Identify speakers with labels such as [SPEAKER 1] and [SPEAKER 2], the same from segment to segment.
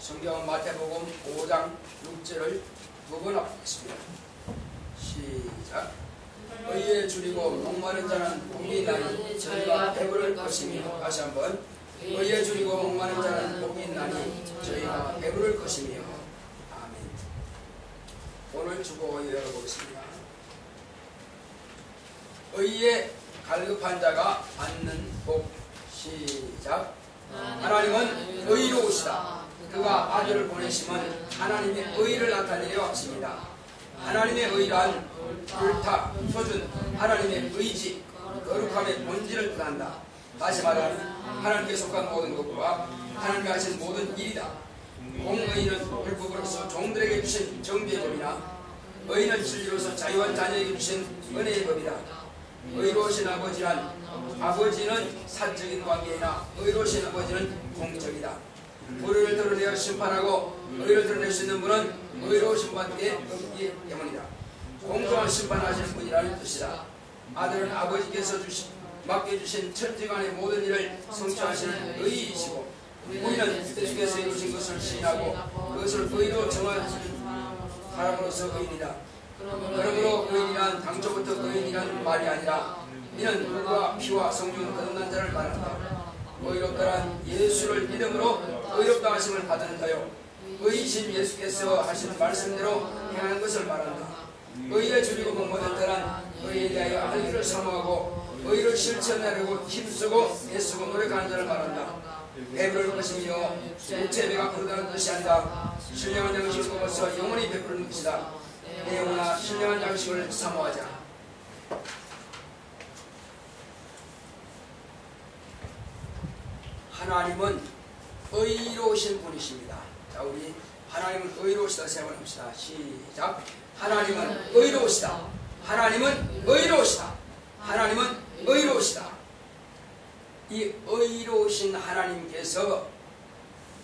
[SPEAKER 1] 성경 마태복음 5장 6절을 두 번 합하겠습니다. 시작. 의에 줄이고 목마른 자는 복이 있나니 저희가 배부를 것이며. 다시 한번. 의에 줄이고 목마른 자는 복이 있나니 저희가 배부를 것이며. 아멘. 오늘 주보 열어보겠습니다. 의에 갈급한 자가 받는 복. 시작. 하나님은 의로우시다. 그가 아들을 보내심은 하나님의 의를 나타내려 하십니다. 하나님의 의란 옳다, 표준, 하나님의 의지, 거룩함의 본질을 뜻한다. 다시 말하면 하나님께 속한 모든 것과 하나님이 하신 모든 일이다. 공의는 율법으로서 종들에게 주신 정비의 법이나 의는 진리로서 자유한 자녀에게 주신 은혜의 법이다. 의로우신 아버지는 사적인 관계이나 의로우신 아버지는 공적이다. 불의를 드러내어 심판하고 의를 드러낼 수 있는 분은 의로우신 분밖에 없기 때문이다. 공정한 심판하시는 분이라는 뜻이다. 아들은 아버지께서 맡겨주신 천지간의 모든 일을 성취하시는 의이시고, 우리는 예수께서 이루신 것을 시인하고 그것을 의로 정하시는 사람으로서 의인이다. 그러므로 의인이란 당초부터 의인이란 말이 아니라 이는 물과 피와 성령으로 거듭난 자를 말한다. 의롭다란 예수를 믿음으로 의롭다 하심을 받은 자요, 의이신 예수께서 하시는 말씀대로 행하는 것을 말한다. 의에 줄이고 목마른 자란 의에 대하여 알기를 사모하고 의를 실천하려고 힘쓰고 애쓰고 노력하는 자를 말한다. 배부를 것이며 육체 배가 부르다는 뜻이 아니라 신령한 양식을 먹어서 영원히 배부르는 것이다. 내 영혼아, 신령한 양식을 사모하자. 하나님은 의로우신 분이십니다. 자, 우리 하나님은 의로우시다 생각을 합시다. 시작. 하나님은 의로우시다. 하나님은 의로우시다. 하나님은 의로우시다. 이 의로우신 하나님께서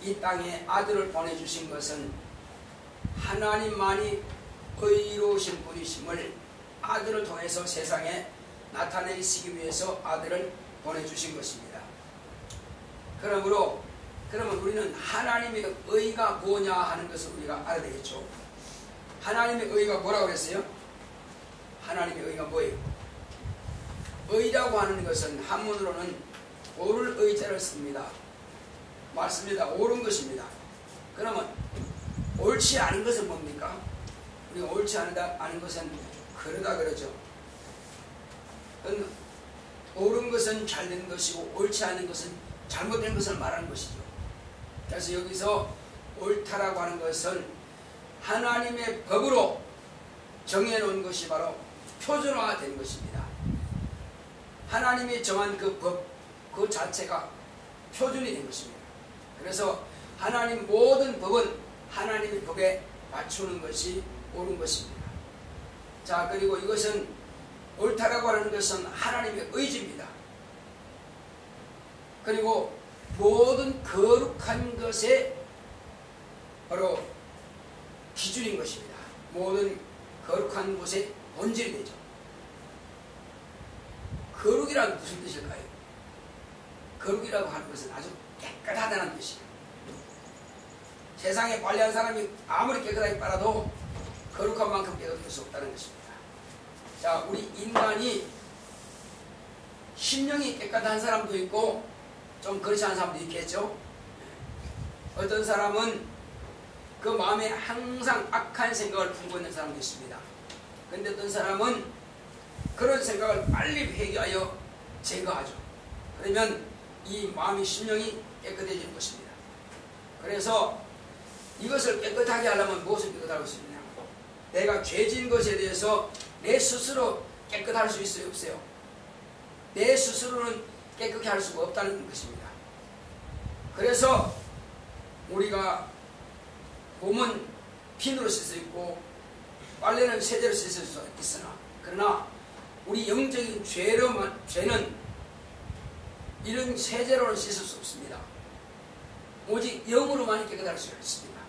[SPEAKER 1] 이 땅에 아들을 보내주신 것은 하나님만이 의로우신 분이심을 아들을 통해서 세상에 나타내시기 위해서 아들을 보내주신 것입니다. 그러면 우리는 하나님의 의가 뭐냐 하는 것을 우리가 알아야 되겠죠. 하나님의 의가 뭐라고 그랬어요? 하나님의 의가 뭐예요? 의라고 하는 것은 한문으로는 옳을 의자를 씁니다. 맞습니다. 옳은 것입니다. 그러면 옳지 않은 것은 뭡니까? 우리가 옳지 않은 것은 그러다 그러죠. 옳은 것은 잘된 것이고 옳지 않은 것은 잘못된 것을 말하는 것이죠. 그래서 여기서 옳다라고 하는 것은 하나님의 법으로 정해놓은 것이 바로 표준화된 것입니다. 하나님이 정한 그 법, 그 자체가 표준이 된 것입니다. 그래서 하나님 모든 법은 하나님의 법에 맞추는 것이 옳은 것입니다. 자, 그리고 이것은 옳다라고 하는 것은 하나님의 의지입니다. 그리고 모든 거룩한 것의 바로 기준인 것입니다. 모든 거룩한 것의 본질이 되죠. 거룩이란 무슨 뜻일까요? 거룩이라고 하는 것은 아주 깨끗하다는 뜻이에요. 세상에 관리한 사람이 아무리 깨끗하게 빨아도 거룩한 만큼 깨끗할 수 없다는 것입니다. 자, 우리 인간이 심령이 깨끗한 사람도 있고 좀 그렇지 않은 사람도 있겠죠. 어떤 사람은 그 마음에 항상 악한 생각을 품고 있는 사람도 있습니다. 그런데 어떤 사람은 그런 생각을 빨리 회개하여 제거하죠. 그러면 이 마음의 심령이 깨끗해질 것입니다. 그래서 이것을 깨끗하게 하려면 무엇을 깨끗하고 있느냐? 내가 죄진 것에 대해서 내 스스로 깨끗할 수 있어요, 없어요? 내 스스로는 깨끗하게 할 수가 없다는 것입니다. 그래서 우리가 몸은 핀으로 쓸 수 있고 빨래는 세제로 쓸 수 있으나, 그러나 우리 영적인 죄는 이런 세제로는 씻을 수 없습니다. 오직 영으로만 깨끗할 수 있습니다.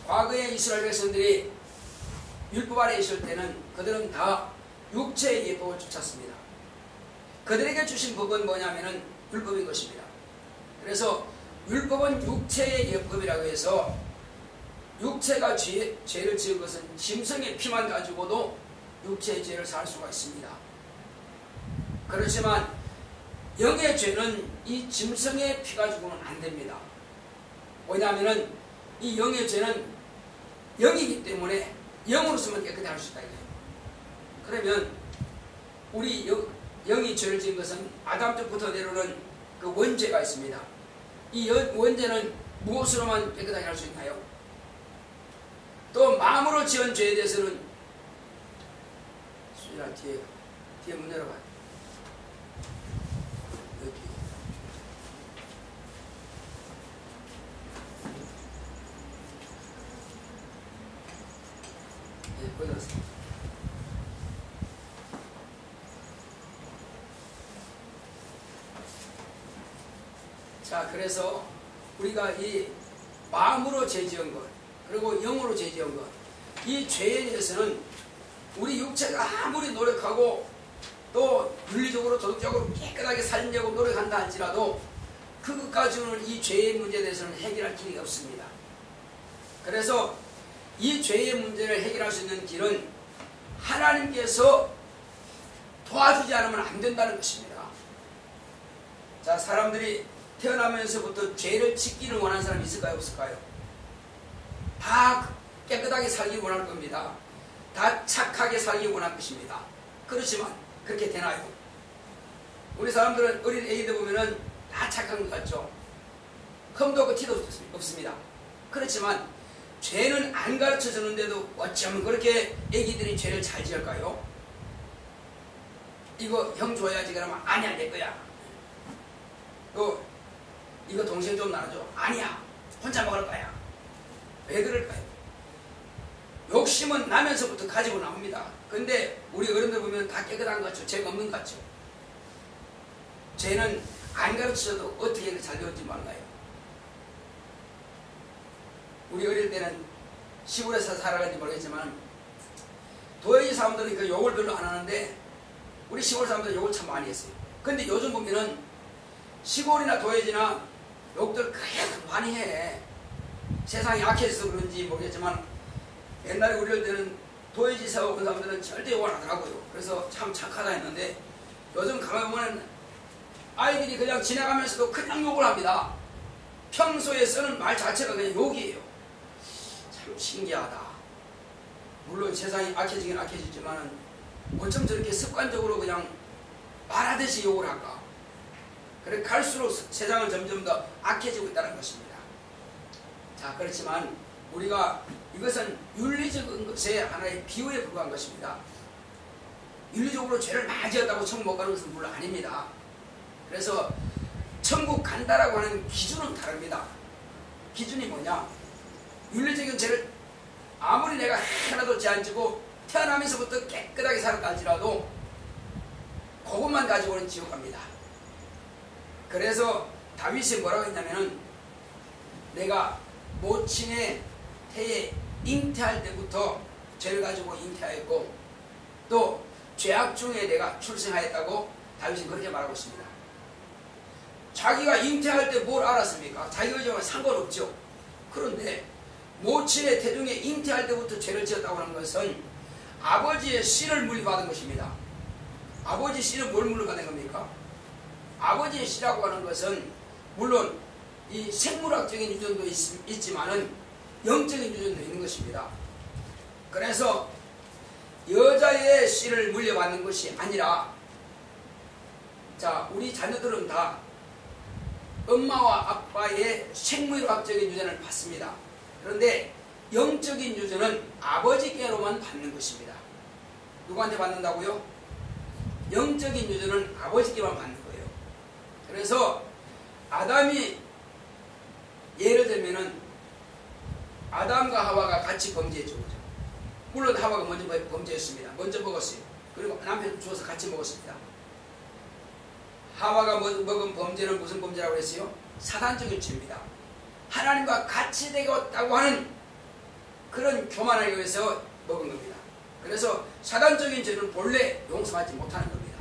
[SPEAKER 1] 과거에 이스라엘 백성들이 율법 아래 있을 때는 그들은 다 육체의 예법을 쫓았습니다. 그들에게 주신 법은 뭐냐면은 율법인 것입니다. 그래서 율법은 육체의 예법이라고 해서 육체가 죄를 지은 것은 짐승의 피만 가지고도 육체의 죄를 살 수가 있습니다. 그렇지만 영의 죄는 이 짐승의 피 가지고는 안 됩니다. 왜냐하면 이 영의 죄는 영이기 때문에 영으로서만 깨끗이 할 수 있다. 그러면 우리 영이 죄를 지은 것은 아담 때부터 내려오는 그 원죄가 있습니다. 이 원죄는 무엇으로만 깨끗하게 할 수 있나요? 또 마음으로 지은 죄에 대해서는 수진아 뒤에 문 열어봐. 여기 꺼졌어. 자, 그래서 우리가 이 마음으로 죄 지은 것, 그리고 영으로 죄 지은 것, 이 죄에 대해서는 우리 육체가 아무리 노력하고 또 윤리적으로 도덕적으로 깨끗하게 살려고 노력한다 할지라도 그것까지는 이 죄의 문제에 대해서는 해결할 길이 없습니다. 그래서 이 죄의 문제를 해결할 수 있는 길은 하나님께서 도와주지 않으면 안 된다는 것입니다. 자, 사람들이 태어나면서부터 죄를 짓기를 원하는 사람이 있을까요? 없을까요? 다 깨끗하게 살기 원할 겁니다. 다 착하게 살기 원할 것입니다. 그렇지만 그렇게 되나요? 우리 사람들은 어린 애기들 보면은 다 착한 것 같죠? 흠도 없고 티도 없습니다. 그렇지만 죄는 안 가르쳐 주는데도 어쩌면 그렇게 애기들이 죄를 잘 지을까요? 이거 형 줘야지 그러면 아니야 내 거야. 또 이거 동생 좀 나눠줘. 아니야 혼자 먹을 거야. 왜 그럴까요? 욕심은 나면서부터 가지고 나옵니다. 근데 우리 어른들 보면 다 깨끗한 것 같죠? 죄가 없는 것 같죠? 죄는 안 가르쳐도 어떻게 잘 되었지 몰라요. 우리 어릴 때는 시골에서 살아간지 모르겠지만 도예지 사람들은 그 욕을 별로 안 하는데 우리 시골 사람들은 욕을 참 많이 했어요. 근데 요즘 보면은 시골이나 도예지나 욕들 그냥 많이 해. 세상이 약해져서 그런지 모르겠지만 옛날에 우리 어릴 때는 도예지 사업한 사람들은 절대 욕을 안 하더라고요. 그래서 참 착하다 했는데 요즘 가만히 보면 아이들이 그냥 지나가면서도 그냥 욕을 합니다. 평소에 쓰는 말 자체가 그냥 욕이에요. 참 신기하다. 물론 세상이 악해지긴 악해지지만 어쩜 저렇게 습관적으로 그냥 말하듯이 욕을 할까. 그래 갈수록 세상은 점점 더 악해지고 있다는 것입니다. 자, 그렇지만 우리가 이것은 윤리적인 것의 하나의 비유에 불과한 것입니다. 윤리적으로 죄를 많이 지었다고 천국 못 가는 것은 물론 아닙니다. 그래서 천국 간다라고 하는 기준은 다릅니다. 기준이 뭐냐? 윤리적인 죄를 아무리 내가 하나도 죄 안 지고 태어나면서부터 깨끗하게 살았다 할지라도 그것만 가지고는 지옥 갑니다. 그래서 다윗이 뭐라고 했냐면은 내가 모친의 태에 잉태할 때부터 죄를 가지고 잉태하였고 또 죄악 중에 내가 출생하였다고 다윗은 그렇게 말하고 있습니다. 자기가 잉태할 때 뭘 알았습니까? 자기 의지와 상관없죠. 그런데 모친의 태중에 잉태할 때부터 죄를 지었다고 하는 것은 아버지의 씨를 물려받은 것입니다. 아버지 씨는 뭘 물려받는 겁니까? 아버지의 씨라고 하는 것은 물론 이 생물학적인 유전도 있지만은 영적인 유전도 있는 것입니다. 그래서 여자의 씨를 물려받는 것이 아니라 자, 우리 자녀들은 다 엄마와 아빠의 생물학적인 유전을 받습니다. 그런데 영적인 유전은 아버지께로만 받는 것입니다. 누구한테 받는다고요? 영적인 유전은 아버지께만 받는 거예요. 그래서 아담이 예를 들면은 아담과 하와가 같이 범죄했죠. 물론 하와가 먼저 범죄했습니다. 먼저 먹었어요. 그리고 남편도 주워서 같이 먹었습니다. 하와가 먹은 범죄는 무슨 범죄라고 했어요? 사단적인 죄입니다. 하나님과 같이 되었다고 하는 그런 교만하기 위해서 먹은 겁니다. 그래서 사단적인 죄는 본래 용서받지 못하는 겁니다.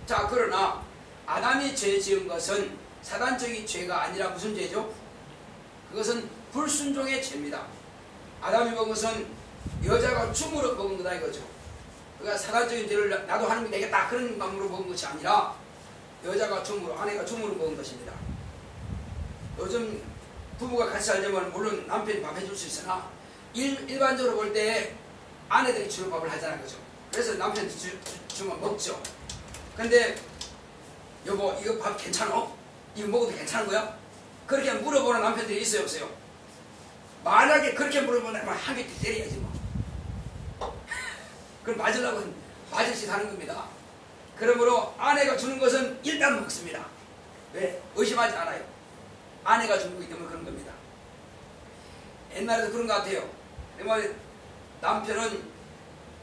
[SPEAKER 1] 자, 그러나 아담이 죄 지은 것은 사단적인 죄가 아니라 무슨 죄죠? 그것은 불순종의 죄입니다. 아담이 먹은 것은 여자가 춤으로 먹은 거다 이거죠. 그러니까 사단적인 죄를 나도 하는 게 되겠다 그런 마음으로 먹은 것이 아니라 여자가 춤으로, 아내가 춤으로 먹은 것입니다. 요즘 부부가 같이 살려면 물론 남편이 밥 해줄 수 있으나 일반적으로 볼 때 아내들이 주로 밥을 하잖아요. 그죠? 그래서 남편이 주면 먹죠. 근데 여보 이거 밥 괜찮어? 이거 먹어도 괜찮은 거야? 그렇게 물어보는 남편들이 있어요 없어요? 만약에 그렇게 물어보면 한 개 때려야지 뭐. 그럼 맞으려고 맞을 짓 하는 겁니다. 그러므로 아내가 주는 것은 일단 먹습니다. 왜? 의심하지 않아요. 아내가 주는 거기 때문에 그런 겁니다. 옛날에도 그런 것 같아요. 남편은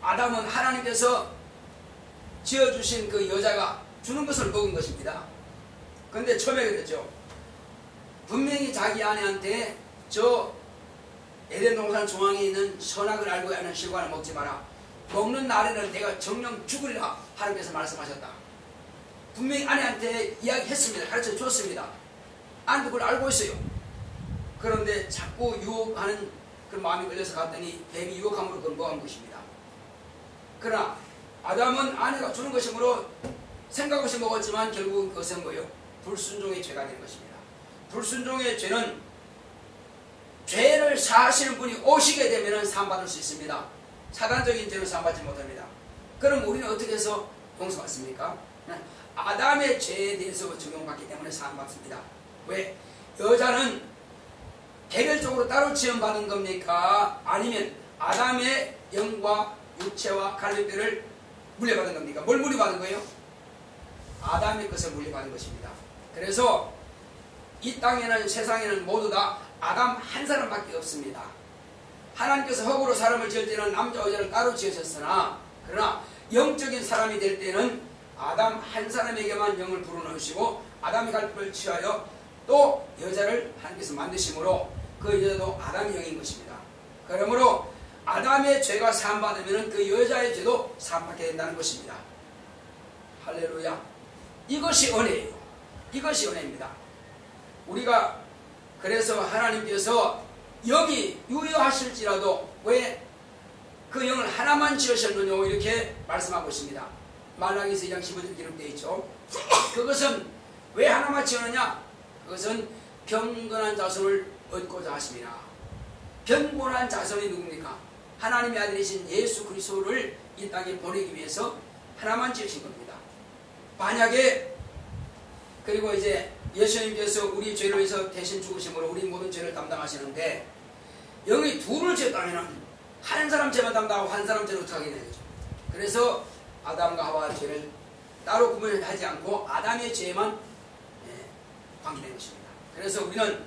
[SPEAKER 1] 아담은 하나님께서 지어주신 그 여자가 주는 것을 먹은 것입니다. 그런데 처음에 그랬죠. 분명히 자기 아내한테 저 에덴 동산 중앙에 있는 선악을 알고 하는 실과를 먹지 마라. 먹는 날에는 내가 정령 죽으리라 하나님께서 말씀하셨다. 분명히 아내한테 이야기했습니다. 가르쳐 줬습니다. 아내도 그걸 알고 있어요. 그런데 자꾸 유혹하는 그런 마음이 걸려서 갔더니 뱀이 유혹함으로 그걸 먹은 것입니다. 그러나 아담은 아내가 주는 것이므로 생각 없이 먹었지만 결국은 그것은 뭐예요? 불순종의 죄가 되는 것입니다. 불순종의 죄는 죄를 사하시는 분이 오시게 되면 사함받을 수 있습니다. 사단적인 죄는 사함받지 못합니다. 그럼 우리는 어떻게 해서 용서받습니까? 아담의 죄에 대해서 적용받기 때문에 사함받습니다. 왜? 여자는 개별적으로 따로 지원받은 겁니까? 아니면 아담의 영과 육체와 갈비뼈를 물려받은 겁니까? 뭘 물려받은 거예요? 아담의 것을 물려받은 것입니다. 그래서 이 땅에는 세상에는 모두 다 아담 한 사람밖에 없습니다. 하나님께서 흙으로 사람을 지을 때는 남자 여자를 따로 지으셨으나 그러나 영적인 사람이 될 때는 아담 한 사람에게만 영을 불어넣으시고 아담의 갈비뼈를 취하여 또 여자를 하나님께서 만드심으로 그 여자도 아담의 영인 것입니다. 그러므로 아담의 죄가 사함받으면 그 여자의 죄도 사함받게 된다는 것입니다. 할렐루야. 이것이 은혜예요. 이것이 은혜입니다. 우리가 그래서 하나님께서 영이 유효하실지라도 왜 그 영을 하나만 지으셨느냐 이렇게 말씀하고 있습니다. 말라기서 2장 15절 기록되어 있죠. 그것은 왜 하나만 지었느냐? 그것은 경건한 자손을 얻고자 하심이라. 경건한 자손이 누굽니까? 하나님의 아들이신 예수 그리스도를 이 땅에 보내기 위해서 하나만 지으신 겁니다. 만약에 그리고 이제 예수님께서 우리 죄를 위해서 대신 죽으심으로 우리 모든 죄를 담당하시는데 영이 둘을 지었다면 한 사람 죄만 담당하고 한 사람 죄를 어떻게 하게 되죠? 그래서 아담과 하와 죄를 따로 구분하지 않고 아담의 죄만 관계된 것입니다. 그래서 우리는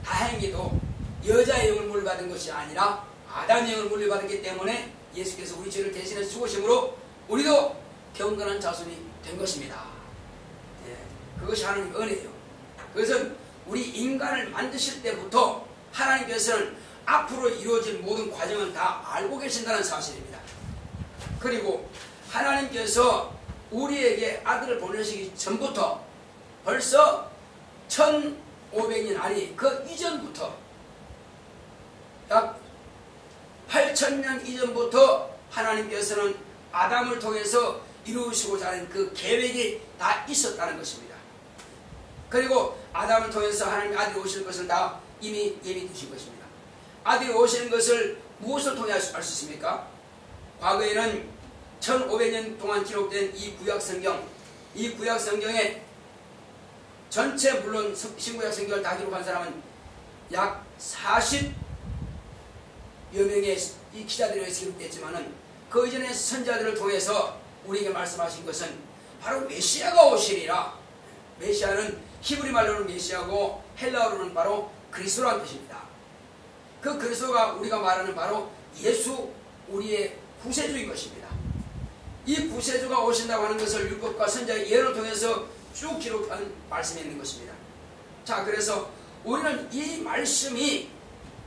[SPEAKER 1] 다행히도 여자의 영을 물려받은 것이 아니라 아담의 영을 물려받았기 때문에 예수께서 우리 죄를 대신해서 죽으심으로 우리도 경건한 자손이 된 것입니다. 그것이 하나님의 은혜예요. 그것은 우리 인간을 만드실 때부터 하나님께서는 앞으로 이루어질 모든 과정을 다 알고 계신다는 사실입니다. 그리고 하나님께서 우리에게 아들을 보내시기 전부터 벌써 1500년 아니 그 이전부터 약 8000년 이전부터 하나님께서는 아담을 통해서 이루시고자 하는 그 계획이 다 있었다는 것입니다. 그리고 아담을 통해서 하나님의 아들이 오실 것을 다 이미 예비 두신 것입니다. 아들이 오시는 것을 무엇을 통해 알 수 있습니까? 과거에는 1500년 동안 기록된 이 구약성경, 이 구약성경에 전체 물론 신구약 성경을 다 기록한 사람은 약 40여 명의 이 기자들에 의해서 기록됐지만은 그 이전의 선지자들을 통해서 우리에게 말씀하신 것은 바로 메시아가 오시리라. 메시아는 히브리 말로는 메시아고 헬라어로는 바로 그리스도라는 뜻입니다. 그 그리스도가 우리가 말하는 바로 예수 우리의 구세주인 것입니다. 이 구세주가 오신다고 하는 것을 율법과 선지자의 예를 통해서 쭉 기록한 말씀이 있는 것입니다. 자, 그래서 우리는 이 말씀이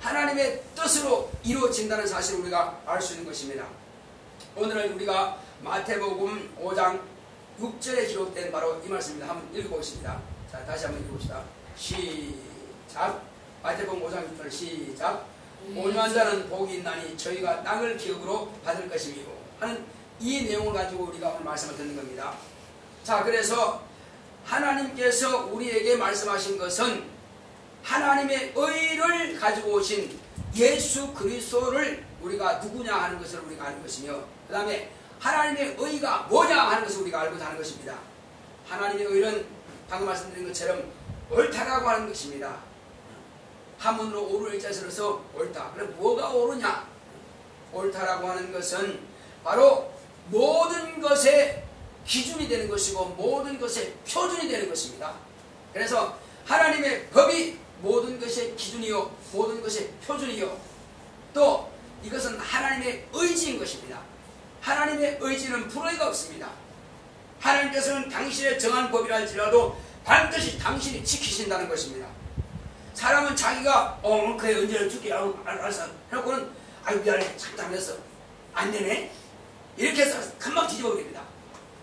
[SPEAKER 1] 하나님의 뜻으로 이루어진다는 사실을 우리가 알 수 있는 것입니다. 오늘은 우리가 마태복음 5장 6절에 기록된 바로 이 말씀입니다. 한번 읽어보겠습니다. 자, 다시 한번 읽어봅시다. 시작. 마태복음 5장 6절 시작. 온유한 자는 복이 있나니 저희가 땅을 기업으로 받을 것이며 하는 이 내용을 가지고 우리가 오늘 말씀을 듣는 겁니다. 자, 그래서 하나님께서 우리에게 말씀하신 것은 하나님의 의를 가지고 오신 예수 그리스도를 우리가 누구냐 하는 것을 우리가 아는 것이며, 그 다음에 하나님의 의가 뭐냐 하는 것을 우리가 알고 사는 것입니다. 하나님의 의는 방금 말씀드린 것처럼 옳다라고 하는 것입니다. 한문으로 옳을 의자에 써서 옳다. 그럼 뭐가 옳으냐? 옳다라고 하는 것은 바로 모든 것의 기준이 되는 것이고 모든 것의 표준이 되는 것입니다. 그래서 하나님의 법이 모든 것의 기준이요 모든 것의 표준이요, 또 이것은 하나님의 의지인 것입니다. 하나님의 의지는 불의가 없습니다. 하나님께서는 당신의 정한 법이라 할지라도 반드시 당신이 지키신다는 것입니다. 사람은 자기가 그래 언제 줄게 알았어 해놓고는 아유 미안해 잘못했어 안 되네 이렇게 해서 금방 뒤집어 버립니다.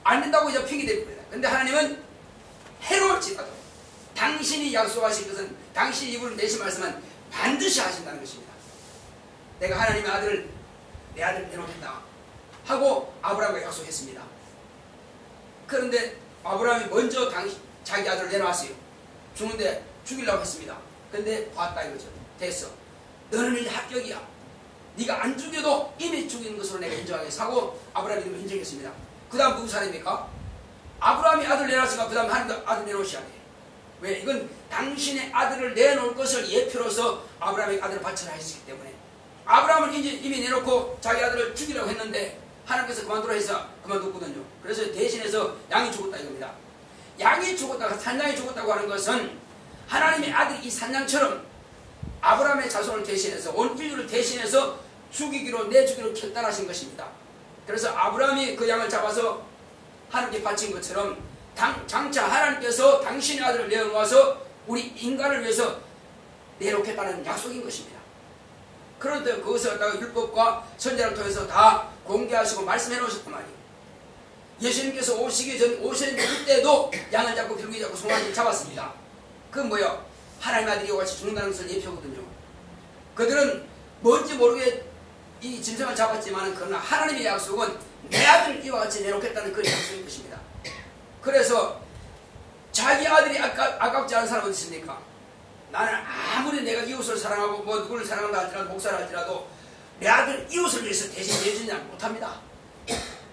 [SPEAKER 1] 안 된다고 이제 핑계 대립니다. 근데 하나님은 해로울지라도 당신이 약속하신 것은 당신이 입을 내신 말씀은 반드시 하신다는 것입니다. 내가 하나님의 아들을 내 아들을 내놓겠다 하고 아브라함과 약속했습니다. 그런데 아브라함이 먼저 자기 아들을 내놓았어요. 죽는데 죽이려고 했습니다. 근데 봤다 이거죠. 됐어. 너는 이제 합격이야. 네가 안 죽여도 이미 죽인 것으로 내가 인정하겠어 하고 아브라함이 인정했습니다. 그 다음 누구 사람입니까? 아브라함이 아들 내놨으니까 그 다음 하나님도 아들 내놓으셔야 돼. 왜? 이건 당신의 아들을 내놓을 것을 예표로서 아브라함의 아들을 바쳐라 했기 때문에 아브라함은 이제 이미 내놓고 자기 아들을 죽이려고 했는데 하나님께서 그만두라 해서 그만뒀거든요. 그래서 대신해서 양이 죽었다 이겁니다. 양이 죽었다가 산양이 죽었다고 하는 것은 하나님의 아들이 이 산양처럼 아브라함의 자손을 대신해서 온 인류를 대신해서 죽이기로 내주기로 결단하신 것입니다. 그래서 아브라함이 그 양을 잡아서 하나님께 바친 것처럼 장차 하나님께서 당신의 아들을 내어놓아서 우리 인간을 위해서 내놓겠다는 약속인 것입니다. 그런데 그것을 갖다가 율법과 선지자를 통해서 다 공개하시고 말씀해 놓으셨단 말이에요. 예수님께서 오시기 전 오시는 그때도 양을 잡고 비둘기 잡고 송아지를 잡았습니다. 그건 뭐예요? 하나님 아들이 이와 같이 죽는다는 것을 예표거든요. 그들은 뭔지 모르게 이 짐승을 잡았지만 그러나 하나님의 약속은 내 아들을 이와 같이 내놓겠다는 그런 약속인 것입니다. 그래서 자기 아들이 아깝지 않은 사람은 있습니까? 나는 아무리 내가 이웃을 사랑하고 뭐 누구를 사랑한다 할지라도 목사를 할지라도 내 아들 이웃을 위해서 대신 내주냐 못합니다.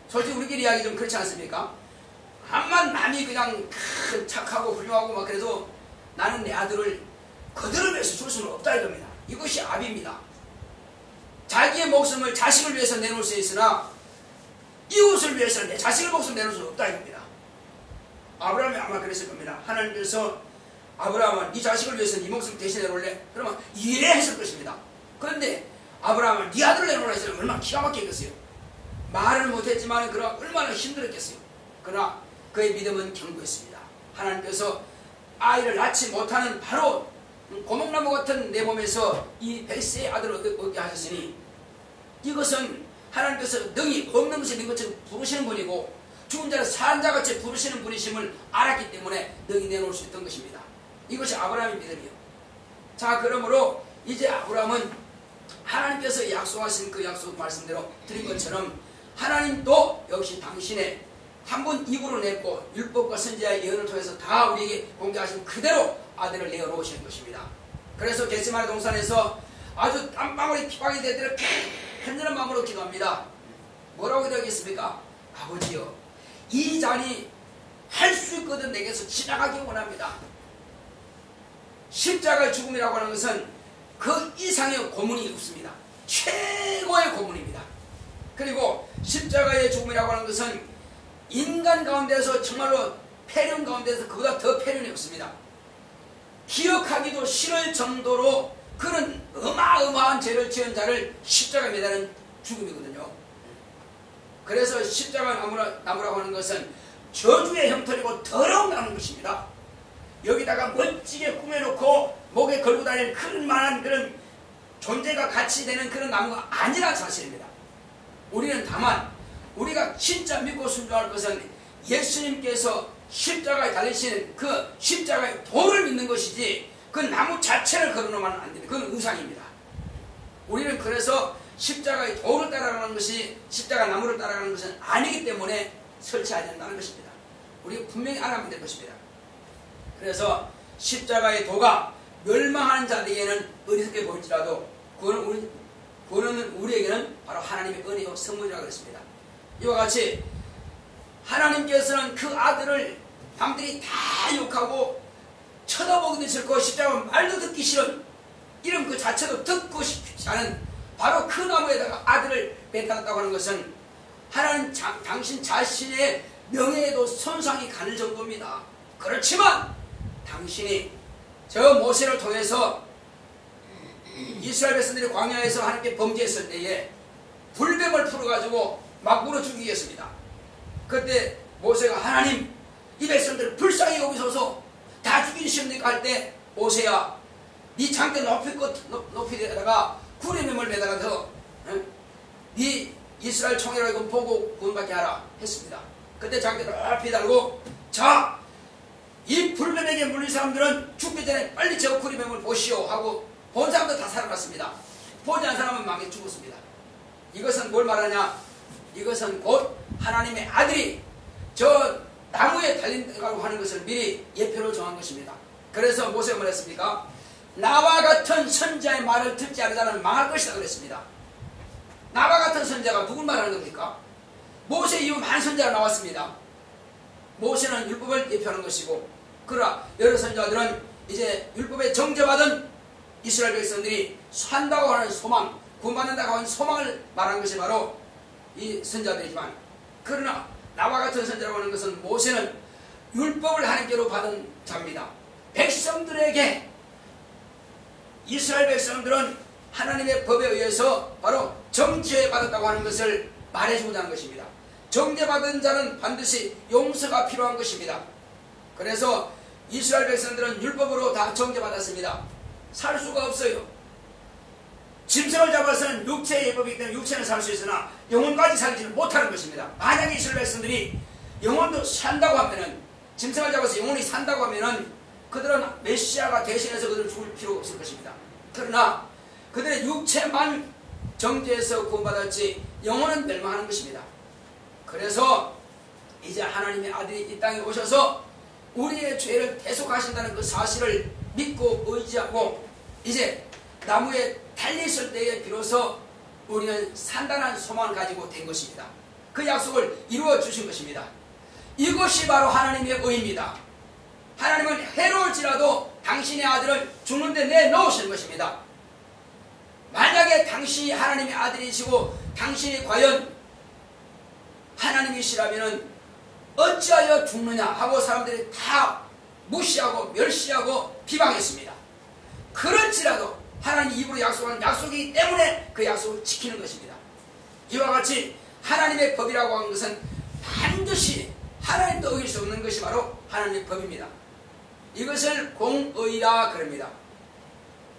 [SPEAKER 1] 솔직히 우리끼리 이야기 좀 그렇지 않습니까? 암만 남이 그냥 착하고 훌륭하고 막 그래도 나는 내 아들을 그들을 위해서 줄 수는 없다 이겁니다. 이것이 압입니다. 자기의 목숨을 자식을 위해서 내놓을 수 있으나 이웃을 위해서 내 자식의 목숨을 내놓을 수는 없다 이겁니다. 아브라함이 아마 그랬을 겁니다. 하나님께서 아브라함은 네 자식을 위해서 네 목숨을 대신 내놓을래? 그러면 이래 했을 것입니다. 그런데 아브라함은 네 아들을 내놓으라 했으면 얼마나 기가 막히겠어요. 말을 못했지만 그러나 얼마나 힘들었겠어요. 그러나 그의 믿음은 견고했습니다. 하나님께서 아이를 낳지 못하는 바로 고목나무 같은 내 몸에서 이 벨세의 아들을 얻게 하셨으니 이것은 하나님께서 능히 없는 것이 있는 것처럼 부르시는 분이고 죽은 자를 산 자같이 부르시는 분이심을 알았기 때문에 능히 내놓을 수 있던 것입니다. 이것이 아브라함의 믿음이요. 자, 그러므로 이제 아브라함은 하나님께서 약속하신 그 약속 말씀대로 드린 것처럼 하나님도 역시 당신의 한 번 입으로 냈고 율법과 선지자의 예언을 통해서 다 우리에게 공개하신 그대로 아들을 내어놓으시는 것입니다. 그래서 겟세마네 동산에서 아주 땀방울이 피방이 되도록 간절한 마음으로 기도합니다. 뭐라고 기도하겠습니까? 아버지여, 이 잔이 할 수 있거든 내게서 지나가기 원합니다. 십자가의 죽음이라고 하는 것은 그 이상의 고문이 없습니다. 최고의 고문입니다. 그리고 십자가의 죽음이라고 하는 것은 인간 가운데서 정말로 폐륜 가운데서 그보다 더 폐륜이 없습니다. 기억하기도 싫을 정도로 그런 어마어마한 죄를 지은 자를 십자가에 매다는 죽음이거든요. 그래서 십자가 나무라고 하는 것은 저주의 형태이고 더러운 나무인 것입니다. 여기다가 멋지게 꾸며놓고 목에 걸고 다니는 큰 만한 그런 존재가 같이 되는 그런 나무가 아니라는 사실입니다. 우리는 다만 우리가 진짜 믿고 순종할 것은 예수님께서 십자가에 달리신 그 십자가의 도를 믿는 것이지 그 나무 자체를 걸어놓으면 안 됩니다. 그건 우상입니다. 우리는 그래서 십자가의 도를 따라가는 것이 십자가 나무를 따라가는 것은 아니기 때문에 설치하지 않는다는 것입니다. 우리가 분명히 알아야 될 것입니다. 그래서 십자가의 도가 멸망하는 자들에게는 어리석게 보일지라도 그거는 우리에게는 바로 하나님의 은혜요 선물이라고 그랬습니다. 이와 같이 하나님께서는 그 아들을 남들이 다 욕하고 쳐다보기도 싫고 십자가 말도 듣기 싫은 이런 그 자체도 듣고 싶지 않은 바로 그 나무에다가 아들을 뱉어놨다고 하는 것은 하나님 당신 자신의 명예에도 손상이 가는 정도입니다. 그렇지만 당신이 저 모세를 통해서 이스라엘 백성들이 광야에서 하나님께 범죄했을 때에 불뱀을 풀어가지고 막 물어 죽이겠습니다. 그때 모세가 하나님 이 백성들을 불쌍히 여기소서 다 죽이시옵니까 할 때 모세야 네 장대 높이에다가 구레뱀을 매다가서 네 이스라엘 총회라고 보고 구원받게 하라 했습니다. 그때 장대 높이 달고 자 이 불뱀에게 물린 사람들은 죽기 전에 빨리 저 구레뱀을 보시오 하고 본 사람도 다 살아났습니다. 보지 않은 사람은 망해 죽었습니다. 이것은 뭘 말하냐? 이것은 곧 하나님의 아들이 저 나무에 달린다고 하는 것을 미리 예표로 정한 것입니다. 그래서 모세가 뭐랬습니까? 나와 같은 선자의 말을 듣지 않는 자는 망할 것이다 그랬습니다. 나와 같은 선자가 누굴 말하는 겁니까? 모세 이후 많은 선자가 나왔습니다. 모세는 율법을 예표하는 것이고 그러나 여러 선자들은 이제 율법에 정죄받은 이스라엘 백성들이 산다고 하는 소망, 구원받는다고 하는 소망을 말하는 것이 바로 이 선자들이지만 그러나 나와 같은 선자라고 하는 것은 모세는 율법을 하나님께로 받은 자입니다. 백성들에게 이스라엘 백성들은 하나님의 법에 의해서 바로 정죄받았다고 하는 것을 말해주고자 하는 것입니다. 정죄받은 자는 반드시 용서가 필요한 것입니다. 그래서 이스라엘 백성들은 율법으로 다 정죄받았습니다. 살 수가 없어요. 짐승을 잡아서는 육체의 예법이기 때문에 육체는 살 수 있으나 영혼까지 살지는 못하는 것입니다. 만약에 이스라엘 백성들이 영혼도 산다고 하면은 짐승을 잡아서 영혼이 산다고 하면은 그들은 메시아가 대신해서 그들을 죽을 필요가 없을 것입니다. 그러나 그들의 육체만 정죄해서 구원받았지 영혼은 멸망하는 것입니다. 그래서 이제 하나님의 아들이 이 땅에 오셔서 우리의 죄를 대속하신다는 그 사실을 믿고 의지하고 이제 나무에 달렸을 때에 비로소 우리는 산단한 소망을 가지고 된 것입니다. 그 약속을 이루어 주신 것입니다. 이것이 바로 하나님의 의입니다. 하나님은 해로울지라도 당신의 아들을 죽는데 내놓으시는 것입니다. 만약에 당신이 하나님의 아들이시고 당신이 과연 하나님이시라면 어찌하여 죽느냐 하고 사람들이 다 무시하고 멸시하고 비방했습니다. 그럴지라도 하나님 입으로 약속하는 약속이기 때문에 그 약속을 지키는 것입니다. 이와 같이 하나님의 법이라고 하는 것은 반드시 하나님도 어길 수 없는 것이 바로 하나님의 법입니다. 이것을 공의라 그럽니다.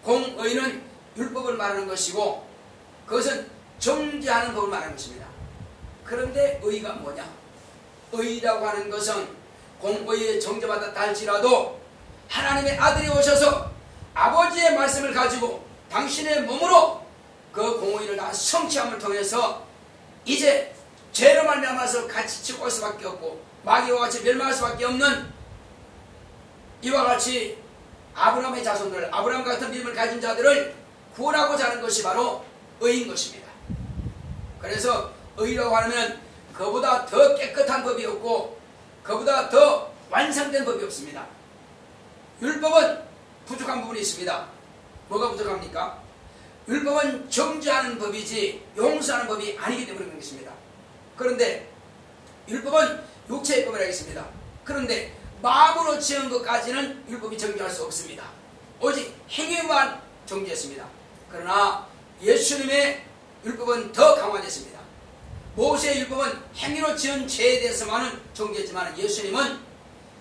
[SPEAKER 1] 공의는 율법을 말하는 것이고 그것은 정죄하는 법을 말하는 것입니다. 그런데 의가 뭐냐? 의라고 하는 것은 공의에 정죄받았다 할지라도 하나님의 아들이 오셔서 아버지의 말씀을 가지고 당신의 몸으로 그 공의를 다 성취함을 통해서 이제 죄로 말미암아서 같이 죽을 수밖에 없고 마귀와 같이 멸망할 수밖에 없는 이와 같이 아브라함의 자손들, 아브라함 같은 믿음을 가진 자들을 구원하고자 하는 것이 바로 의인 것입니다. 그래서 의라고 하면 그보다 더 깨끗한 법이 없고 그보다 더 완성된 법이 없습니다. 율법은 부족한 부분이 있습니다. 뭐가 부족합니까? 율법은 정죄하는 법이지 용서하는 법이 아니기 때문에 그런 것입니다. 그런데 율법은 육체의 법이라 했습니다. 그런데 마음으로 지은 것까지는 율법이 정죄할 수 없습니다. 오직 행위만 정죄했습니다. 그러나 예수님의 율법은 더 강화됐습니다. 모세의 율법은 행위로 지은 죄에 대해서만은 정죄했지만 예수님은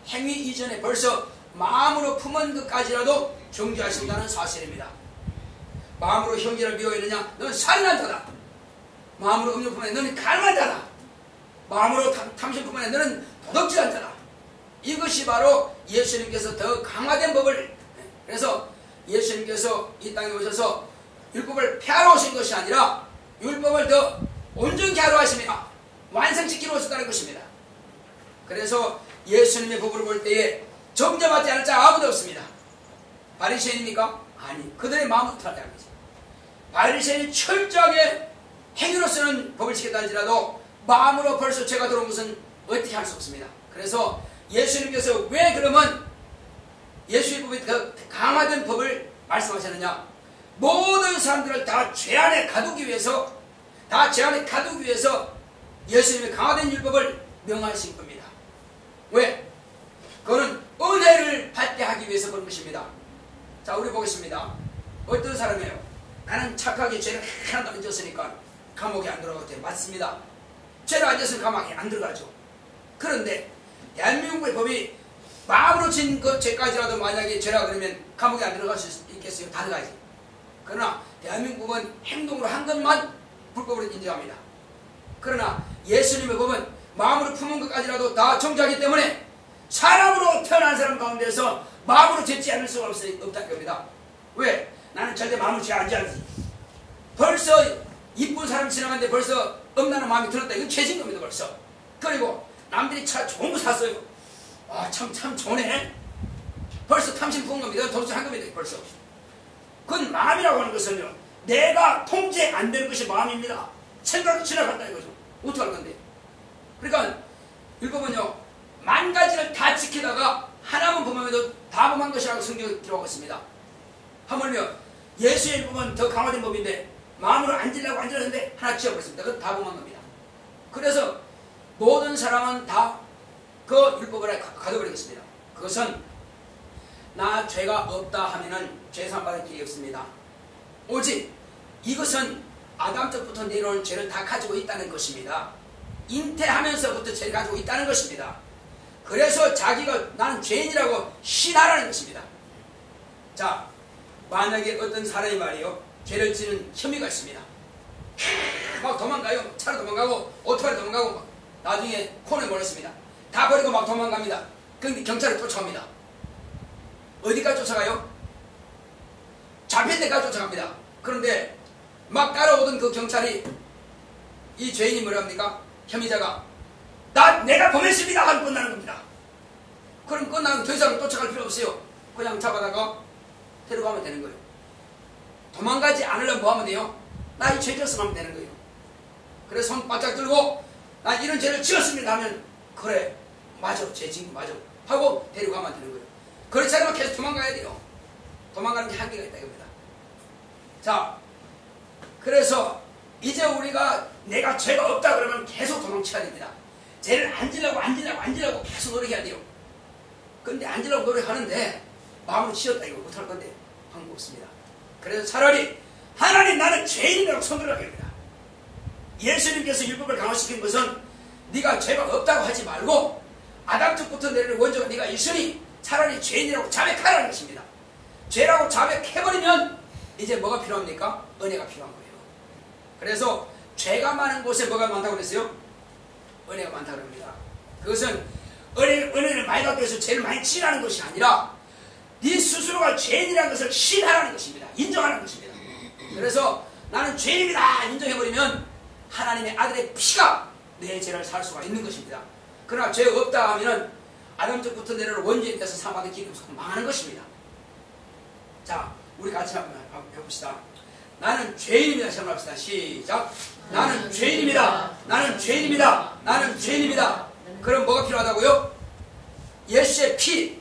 [SPEAKER 1] 행위 이전에 벌써 마음으로 품은 것까지라도 정죄하신다는 사실입니다. 마음으로 형제를 미워했느냐? 너는 살인한 자다. 마음으로 음욕 품에 너는 가늠한 자다. 마음으로 탐심 품에 너는 도둑질한 자다. 이것이 바로 예수님께서 더 강화된 법을, 그래서 예수님께서 이 땅에 오셔서 율법을 폐하러 오신 것이 아니라 율법을 더 온전케 하러 하십니다. 완성시키러 오셨다는 것입니다. 그래서 예수님의 법을 볼 때에 정죄받지 않을 자 아무도 없습니다. 바리새인입니까? 아니, 그들의 마음은 틀렸다는 거죠. 바리새인이 철저하게 행위로서는 법을 지켰다 할지라도 마음으로 벌써 죄가 들어온 것은 어떻게 할 수 없습니다. 그래서 예수님께서 왜 그러면 예수의 법이 더 강화된 법을 말씀하셨느냐? 모든 사람들을 다 죄 안에 가두기 위해서, 예수님의 강화된 율법을 명하신 겁니다. 왜? 그거는 은혜를 받게 하기 위해서 그런 것입니다. 자, 우리 보겠습니다. 어떤 사람이에요? 나는 착하게 죄를 하나도 안 졌으니까 감옥에 안 들어가도 돼. 맞습니다. 죄를 안 졌으면 감옥에 안 들어가죠. 그런데 대한민국의 법이 마음으로 진 그 죄까지라도 만약에 죄라 그러면 감옥에 안 들어갈 수 있겠어요? 다 들어가지. 그러나 대한민국은 행동으로 한 것만 불법으로 인정합니다. 그러나 예수님의 법은 마음으로 품은 것까지라도 다 정죄하기 때문에 사람으로 태어난 사람 가운데서 마음으로 짓지 않을 수가 없다는 겁니다. 왜? 나는 절대 마음으로 죄 안 지지. 벌써 이쁜 사람 지나갔는데 벌써 엄나는 마음이 들었다. 이건 죄진 겁니다. 벌써. 그리고 남들이 차 좋은 거 샀어요. 아, 참 좋네. 벌써 탐심 부은 겁니다. 도둑질한 겁니다. 벌써. 그건 마음이라고 하는 것은요, 내가 통제 안 되는 것이 마음입니다. 생각이 지나갔다 이거죠. 어떻게 할 건데? 그러니까 율법은요, 만 가지를 다 지키다가 하나만 범하면 다 범한 것이라고 성경에 기록하고 있습니다. 하물며 예수의 율법은 더 강화된 법인데 마음으로 안 지려는데 하나 지어버렸습니다. 그건 다 범한 겁니다. 그래서 모든 사람은 다 그 율법을 가둬버리겠습니다. 그것은 나 죄가 없다 하면은 죄산 받을 길이 없습니다. 오직 이것은 아담 때부터 내려오는 죄를 다 가지고 있다는 것입니다. 잉태하면서부터 죄를 가지고 있다는 것입니다. 그래서 자기가 나는 죄인이라고 신하라는 것입니다. 자, 만약에 어떤 사람이 말이요, 죄를 지는 혐의가 있습니다. 막 도망가요. 차로 도망가고 오토바이로 도망가고 나중에 콘에 몰렸습니다. 다 버리고 막 도망갑니다. 그런데 경찰이 쫓아옵니다. 어디까지 쫓아가요? 잡힌 데까지 쫓아갑니다. 그런데 막 따라오던 그 경찰이 이 죄인이 뭐라 합니까? 혐의자가 내가 범했습니다 하고 끝나는 겁니다. 그럼 끝나면 더 이상 쫓아갈 필요 없어요. 그냥 잡아다가 데려가면 되는 거예요. 도망가지 않으려면 뭐 하면 돼요? 나 이 죄 지었으면 하면 되는 거예요. 그래서 손 바짝 들고 나 이런 죄를 지었습니다 하면 그래 맞아 죄 지은 거 맞아 하고 데려가면 되는 거예요. 그렇지 않으면 계속 도망가야 돼요. 도망가는 게 한계가 있다 이겁니다. 자, 그래서 이제 우리가 내가 죄가 없다 그러면 계속 도망쳐야 됩니다. 죄를 안 지려고 계속 노력해야 돼요. 근데 안 지려고 노력하는데 마음으로 지었다 이거 못할 건데 방법 없습니다. 그래서 차라리 하나님 나는 죄인이라고 선언하게 합니다. 예수님께서 율법을 강화시킨 것은 네가 죄가 없다고 하지 말고 아담적부터 내려오는 원조가 네가 있으니 차라리 죄인이라고 자백하라는 것입니다. 죄라고 자백해버리면 이제 뭐가 필요합니까? 은혜가 필요한 거예요. 그래서 죄가 많은 곳에 뭐가 많다고 그랬어요? 은혜가 많다고 합니다. 그것은 은혜를 많이 받기 위해서 죄를 많이 지라는 것이 아니라 네 스스로가 죄인이라는 것을 신하라는 것입니다. 인정하는 것입니다. 그래서 나는 죄인이다 인정해버리면 하나님의 아들의 피가 내 죄를 살 수가 있는 것입니다. 그러나 죄 없다 하면은 아담적부터 내려오는 원죄에 대해서 사망의 길이 없어서 망하는 것입니다. 자, 우리 같이 한번 해봅시다. 나는 죄인입니다. 시작을 합시다. 시작. 나는 죄인입니다. 나는 죄인입니다. 나는 죄인입니다. 그럼 뭐가 필요하다고요? 예수의 피.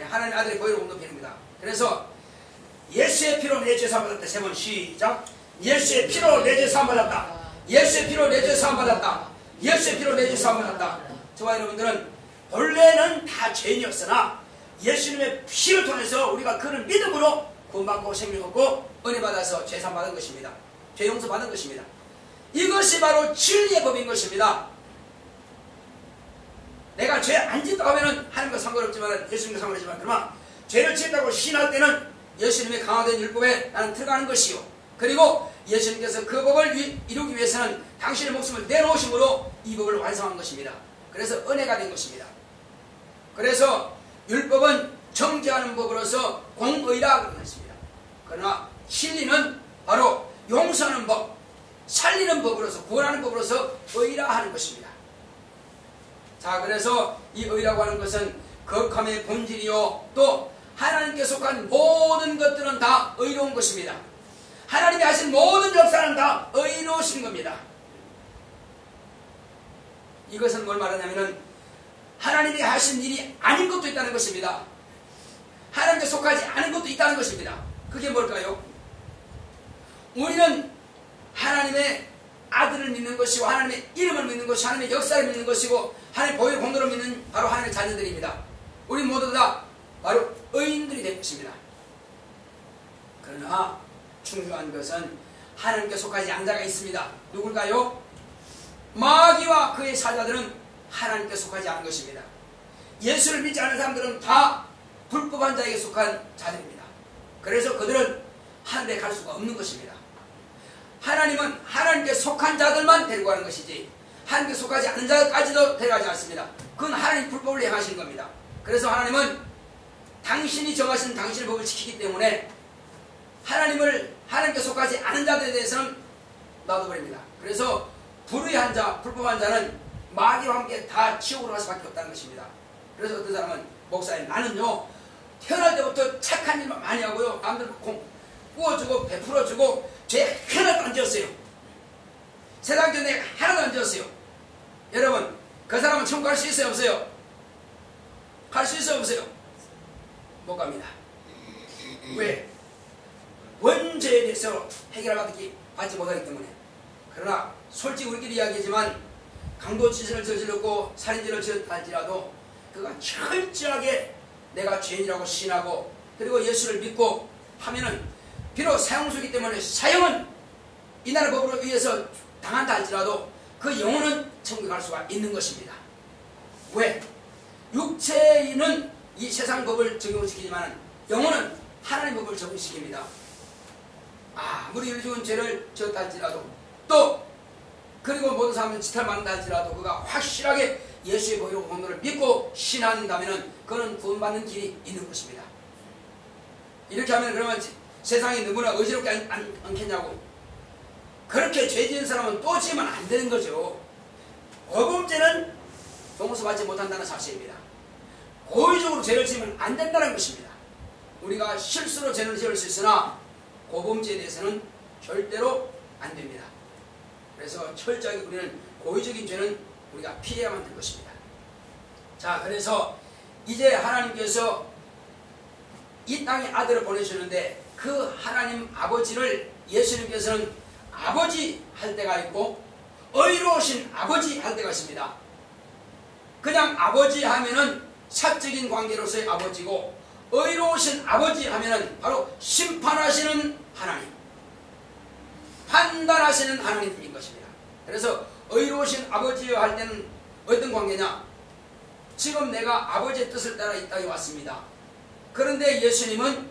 [SPEAKER 1] 하나님 아들의 보혈을 없는 피입니다. 그래서 예수의 피로 내 죄 사함 받았다. 세 번 시작. 예수의 피로 내 죄 사함 받았다. 예수의 피로 내 죄 사함 받았다. 예수의 피로 내 죄 사함 받았다. 저와 여러분들은 본래는 다 죄인이었으나 예수님의 피를 통해서 우리가 그를 믿음으로 구원받고 생명 얻고 은혜 받아서 죄 사함 받은 것입니다. 죄 용서 받은 것입니다. 이것이 바로 진리의 법인 것입니다. 내가 죄 안 짓다고 하면은 하나님과 상관없지만 예수님과 상관없지만 그러나 죄를 짓다고 신할 때는 예수님의 강화된 율법에 나는 들어가는 것이요. 그리고 예수님께서 그 법을 이루기 위해서는 당신의 목숨을 내놓으심으로 이 법을 완성한 것입니다. 그래서 은혜가 된 것입니다. 그래서 율법은 정죄하는 법으로서 공의라 그런 것입니다. 그러나 진리는 바로 용서하는 법, 살리는 법으로서, 구원하는 법으로서 의라 하는 것입니다. 자, 그래서 이 의라고 하는 것은 거룩함의 본질이요, 또 하나님께 속한 모든 것들은 다 의로운 것입니다. 하나님이 하신 모든 역사는 다 의로우신 겁니다. 이것은 뭘 말하냐면은 하나님이 하신 일이 아닌 것도 있다는 것입니다. 하나님께 속하지 않은 것도 있다는 것입니다. 그게 뭘까요? 우리는 하나님의 아들을 믿는 것이고, 하나님의 이름을 믿는 것이고, 하나님의 역사를 믿는 것이고, 하나님의 보혈 공로를 믿는 바로 하나님의 자녀들입니다. 우리 모두 다 바로 의인들이 될 것입니다. 그러나 중요한 것은 하나님께 속하지 않은 자가 있습니다. 누굴까요? 마귀와 그의 사자들은 하나님께 속하지 않은 것입니다. 예수를 믿지 않는 사람들은 다 불법한 자에게 속한 자들입니다. 그래서 그들은 하늘에 갈 수가 없는 것입니다. 하나님은 하나님께 속한 자들만 데리고 가는 것이지 하나님께 속하지 않는 자까지도 데려가지 않습니다. 그건 하나님 불법을 행하신 겁니다. 그래서 하나님은 당신이 정하신 당신의 법을 지키기 때문에 하나님께 속하지 않은 자들에 대해서는 놔둬버립니다. 그래서 불의한 자, 불법한 자는 마귀와 함께 다 지옥으로 갈 수밖에 없다는 것입니다. 그래서 어떤 사람은, 목사님, 나는요 태어날 때부터 착한 일만 많이 하고요, 남들 구워주고 베풀어주고 죄 하나도 안 지었어요. 세상 전에 하나도 안 지었어요. 여러분, 그 사람은 천국 갈 수 있어요, 없어요? 갈 수 있어요, 없어요? 못 갑니다. 왜? 원죄에 대해서 해결을 받지 못하기 때문에. 그러나 솔직히 우리끼리 이야기하지만 강도짓을 저질렀고 살인죄를 지었다 할지라도 그가 철저하게 내가 죄인이라고 신하고 그리고 예수를 믿고 하면은, 비록 사형수이기 때문에 사형은 이 나라 법으로 의해서 당한다 할지라도 그 영혼은 천국에 갈 수가 있는 것입니다. 왜? 육체인은 이 세상 법을 적용시키지만 영혼은 하나님 법을 적용시킵니다. 아무리 윤리적인 죄를 지었다 할지라도, 또 그리고 모든 사람은 지탈 만다 할지라도 그가 확실하게 예수의 보혈 공로를 믿고 신한다면 그는 구원받는 길이 있는 것입니다. 이렇게 하면 그러면 세상이 너무나 의지롭지 않겠냐고. 그렇게 죄 지은 사람은 또 지으면 안 되는 거죠. 고범죄는 용서받지 못한다는 사실입니다. 고의적으로 죄를 지으면 안 된다는 것입니다. 우리가 실수로 죄를 지을 수 있으나 고범죄에 대해서는 절대로 안 됩니다. 그래서 철저하게 우리는 고의적인 죄는 우리가 피해야만 될 것입니다. 자, 그래서 이제 하나님께서 이 땅에 아들을 보내셨는데 그 하나님 아버지를 예수님께서는 아버지 할 때가 있고 의로우신 아버지 할 때가 있습니다. 그냥 아버지 하면은 사적인 관계로서의 아버지고, 의로우신 아버지 하면은 바로 심판하시는 하나님, 판단하시는 하나님인 것입니다. 그래서 의로우신 아버지와 할 때는 어떤 관계냐? 지금 내가 아버지의 뜻을 따라 이 땅에 왔습니다. 그런데 예수님은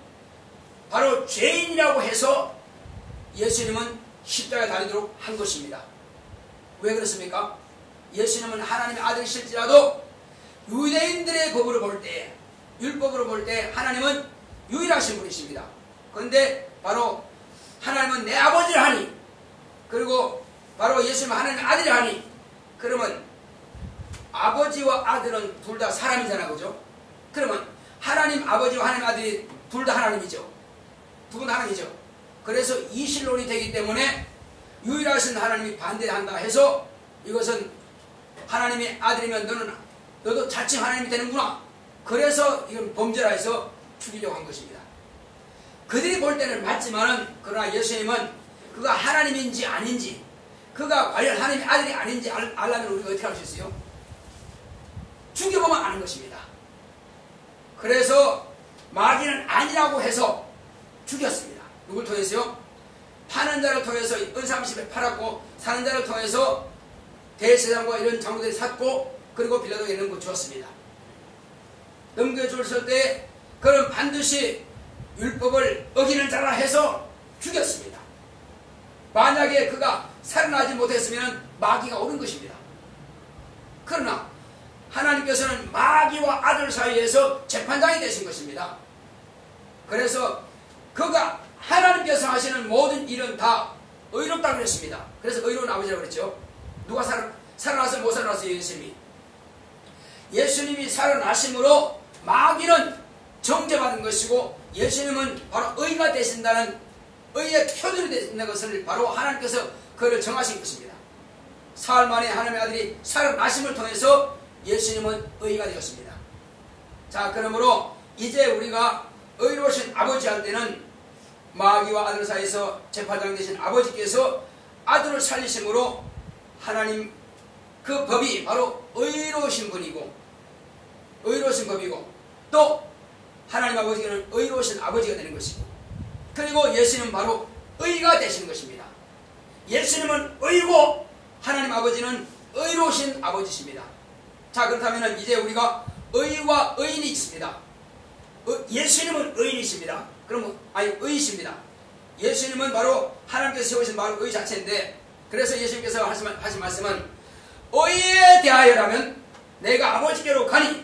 [SPEAKER 1] 바로 죄인이라고 해서 예수님은 십자가에 달리도록 한 것입니다. 왜 그렇습니까? 예수님은 하나님의 아들이실지라도 유대인들의 법으로 볼 때, 율법으로 볼 때 하나님은 유일하신 분이십니다. 그런데 바로 하나님은 내 아버지를 하니, 그리고 바로 예수님은 하나님의 아들을 하니, 그러면 아버지와 아들은 둘 다 사람이잖아, 그죠? 그러면 하나님 아버지와 하나님 아들이 둘 다 하나님이죠. 두 분 하나님이죠. 그래서 이신론이 되기 때문에 유일하신 하나님이 반대한다 해서 이것은 하나님의 아들이면 너도 자칭 하나님이 되는구나. 그래서 이건 범죄라 해서 죽이려고 한 것입니다. 그들이 볼 때는 맞지만은, 그러나 예수님은 그가 하나님인지 아닌지, 그가 과연 하나님의 아들이 아닌지 알려면 우리가 어떻게 할 수 있어요? 죽여보면 아는 것입니다. 그래서 마귀는 아니라고 해서 죽였습니다. 누굴 통해서요? 파는 자를 통해서 은삼십에 팔았고, 사는 자를 통해서 대제사장과 이런 장로들이 샀고, 그리고 빌라도에게 넘겨주었습니다. 넘겨줬을 때 그는 반드시 율법을 어기는 자라 해서 죽였습니다. 만약에 그가 살아나지 못했으면 마귀가 오는 것입니다. 그러나 하나님께서는 마귀와 아들 사이에서 재판장이 되신 것입니다. 그래서 그가 하나님께서 하시는 모든 일은 다 의롭다고 그랬습니다. 그래서 의로운 아버지라고 그랬죠. 누가 살아나서 못 살아나서 예수님이 살아나심으로 마귀는 정죄받은 것이고 예수님은 바로 의가 되신다는 의의 표준이 되는 것을 바로 하나님께서 그를 정하신 것입니다. 사흘 만에 하나님의 아들이 살아나심을 통해서 예수님은 의가 되었습니다. 자, 그러므로 이제 우리가 의로우신 아버지 할 때는 마귀와 아들 사이에서 재판장 되신 아버지께서 아들을 살리심으로 하나님 그 법이 바로 의로우신 분이고 의로우신 법이고 또 하나님 아버지는 의로우신 아버지가 되는 것이고 그리고 예수님은 바로 의가 되시는 것입니다. 예수님은 의고 하나님 아버지는 의로우신 아버지십니다. 자, 그렇다면 이제 우리가 의와 의인이 있습니다. 예수님은 의인이십니다. 그러면 의이십니다. 예수님은 바로 하나님께서 세우신 바로 의 자체인데 그래서 예수님께서 하신 말씀은 의에 대하여라면 내가 아버지께로 가니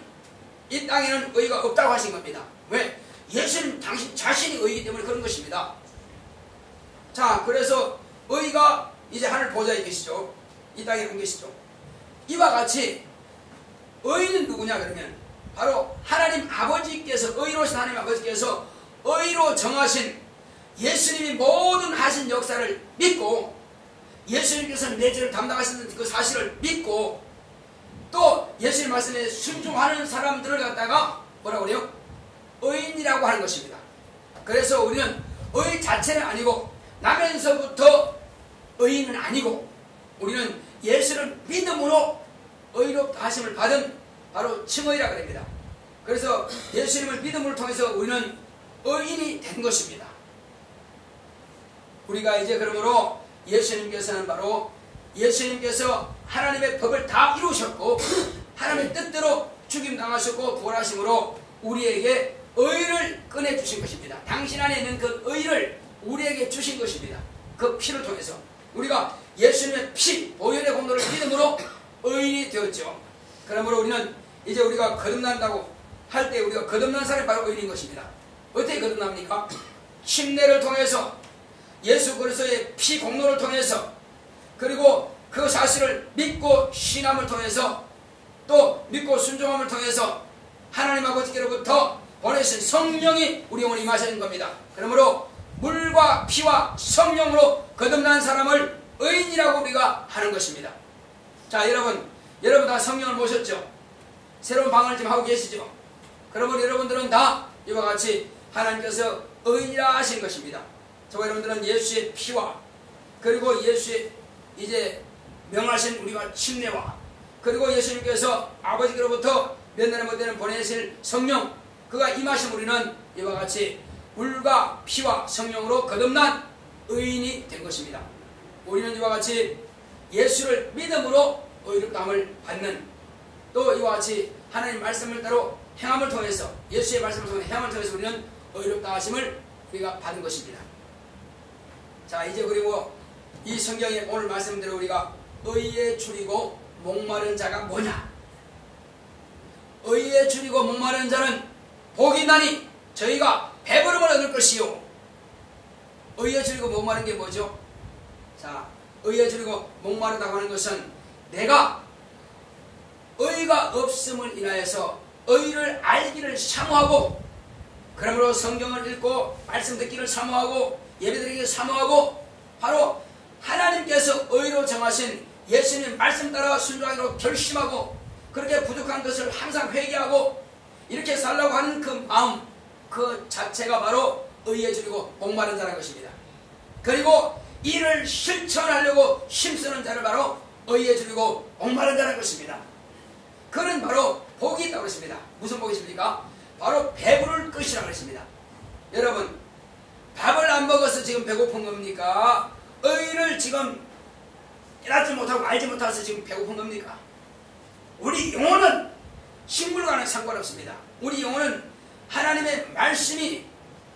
[SPEAKER 1] 이 땅에는 의가 없다고 하신 겁니다. 왜? 예수님 당신 자신이 의이기 때문에 그런 것입니다. 자, 그래서 의가 이제 하늘 보좌에 계시죠. 이 땅에 안 계시죠. 이와 같이 의인은 누구냐 그러면 바로 하나님 아버지께서 의로우신 하나님 아버지께서 의로 정하신 예수님이 모든 하신 역사를 믿고 예수님께서는 내 죄를 담당하시는 그 사실을 믿고 또 예수님 말씀에 순종하는 사람들을 갖다가 뭐라고 그래요? 의인이라고 하는 것입니다. 그래서 우리는 의 자체는 아니고 나면서부터 의인은 아니고 우리는 예수를 믿음으로 의롭다 하심을 받은 바로 칭의라 그럽니다. 그래서 예수님을 믿음을 통해서 우리는 의인이 된 것입니다. 우리가 이제 그러므로 예수님께서는 바로 예수님께서 하나님의 법을 다 이루셨고 하나님의 뜻대로 죽임당하셨고 부활하심으로 우리에게 의를 꺼내주신 것입니다. 당신 안에 있는 그 의를 우리에게 주신 것입니다. 그 피를 통해서 우리가 예수님의 피, 보혈의 공로를 믿음으로 의인이 되었죠. 그러므로 우리는 이제 우리가 거듭난다고 할 때 우리가 거듭난 사람이 바로 의인인 것입니다. 어떻게 거듭납니까? 침례를 통해서 예수 그리스도의 피 공로를 통해서 그리고 그 사실을 믿고 신함을 통해서 또 믿고 순종함을 통해서 하나님 아버지께로부터 보내신 성령이 우리 영혼에 임하시는 겁니다. 그러므로 물과 피와 성령으로 거듭난 사람을 의인이라고 우리가 하는 것입니다. 자, 여러분 다 성령을 모셨죠? 새로운 방언을 지금 하고 계시죠? 그러면 여러분들은 다 이와 같이 하나님께서 의인이라 하신 것입니다. 저와 여러분들은 예수의 피와 그리고 예수의 이제 명하신 우리가 침례와 그리고 예수님께서 아버지께로부터 몇 년에 못 되는 보내실 성령 그가 임하신 우리는 이와 같이 물과 피와 성령으로 거듭난 의인이 된 것입니다. 우리는 이와 같이 예수를 믿음으로 의롭다함을 받는 또 이와 같이 하나님 말씀을 따로 행함을 통해서 예수의 말씀을 통해 행함을 통해서 우리는 의롭다 하심을 우리가 받은 것입니다. 자, 이제 그리고 이 성경의 오늘 말씀대로 우리가 의에 줄이고 목마른 자가 뭐냐? 의에 줄이고 목마른 자는 복이 있나니 저희가 배부름을 얻을 것이요. 의에 줄이고 목마른 게 뭐죠? 자, 의에 줄이고 목마르다고 하는 것은 내가 의가 없음을 인하여서 의를 알기를 사모하고 그러므로 성경을 읽고 말씀 듣기를 사모하고 예배드리기를 사모하고 바로 하나님께서 의로 정하신 예수님 말씀 따라 순종하기로 결심하고 그렇게 부족한 것을 항상 회개하고 이렇게 살라고 하는 그 마음 그 자체가 바로 의에 줄이고 목마른 자라는 것입니다. 그리고 이를 실천하려고 힘쓰는 자를 바로 의에 줄이고 목마른 자라는 것입니다. 그는 바로 복이 있다고 했습니다. 무슨 복이 있습니까? 바로 배부를 것이라고 했습니다. 여러분 밥을 안 먹어서 지금 배고픈 겁니까? 의를 지금 깨닫지 못하고 알지 못해서 지금 배고픈 겁니까? 우리 영혼은 식물과는 상관없습니다. 우리 영혼은 하나님의 말씀이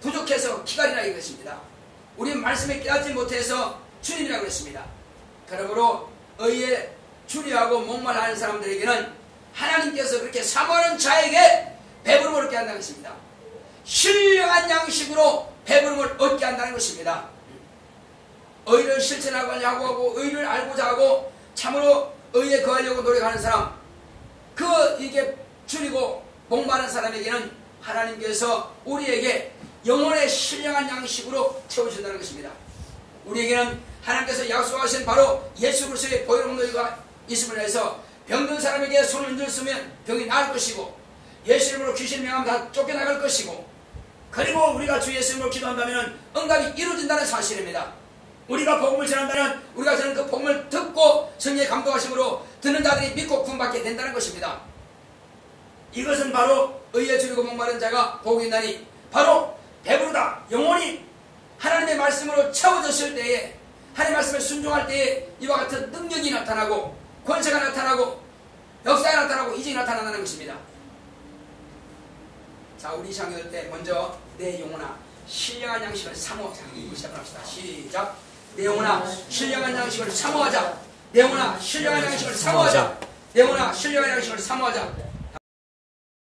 [SPEAKER 1] 부족해서 기갈이라 이것입니다. 우리 말씀에 깨닫지 못해서 주님이라고 했습니다. 그러므로 의에 주리하고 목말하는 사람들에게는 하나님께서 그렇게 사모하는 자에게 배부름을 얻게 한다는 것입니다. 신령한 양식으로 배부름을 얻게 한다는 것입니다. 의를 실천하고자 하고 의를 알고자 하고 참으로 의에 거하려고 노력하는 사람, 이게 줄이고 목마른 사람에게는 하나님께서 우리에게 영혼의 신령한 양식으로 채우신다는 것입니다. 우리에게는 하나님께서 약속하신 바로 예수 그리스도의 보혈 능력이 있음을 해서 병든 사람에게 손을 들었으면 병이 나을 것이고 예수 이름으로 귀신 명하면 다 쫓겨나갈 것이고, 그리고 우리가 주 예수 이름으로 기도한다면 응답이 이루어진다는 사실입니다. 우리가 복음을 전한다면 우리가 전한 그 복음을 듣고 성령의 감동하심으로 듣는 자들이 믿고 구원받게 된다는 것입니다. 이것은 바로 의에 줄이고 목마른 자가 복이 있나니 바로 배부르다, 영혼이 하나님의 말씀으로 채워졌을 때에, 하나님의 말씀을 순종할 때에 이와 같은 능력이 나타나고 권세가 나타나고 역사가 나타나고 이적이 나타나는 것입니다. 자, 우리 시작할 때 먼저 내 영혼아 신령한 양식을 사모하자. 이거 시작합시다. 시작. 내 영혼아 신령한 양식을 사모하자. 내 영혼아 신령한 양식을 사모하자. 내 영혼아 신령한 양식을 사모하자.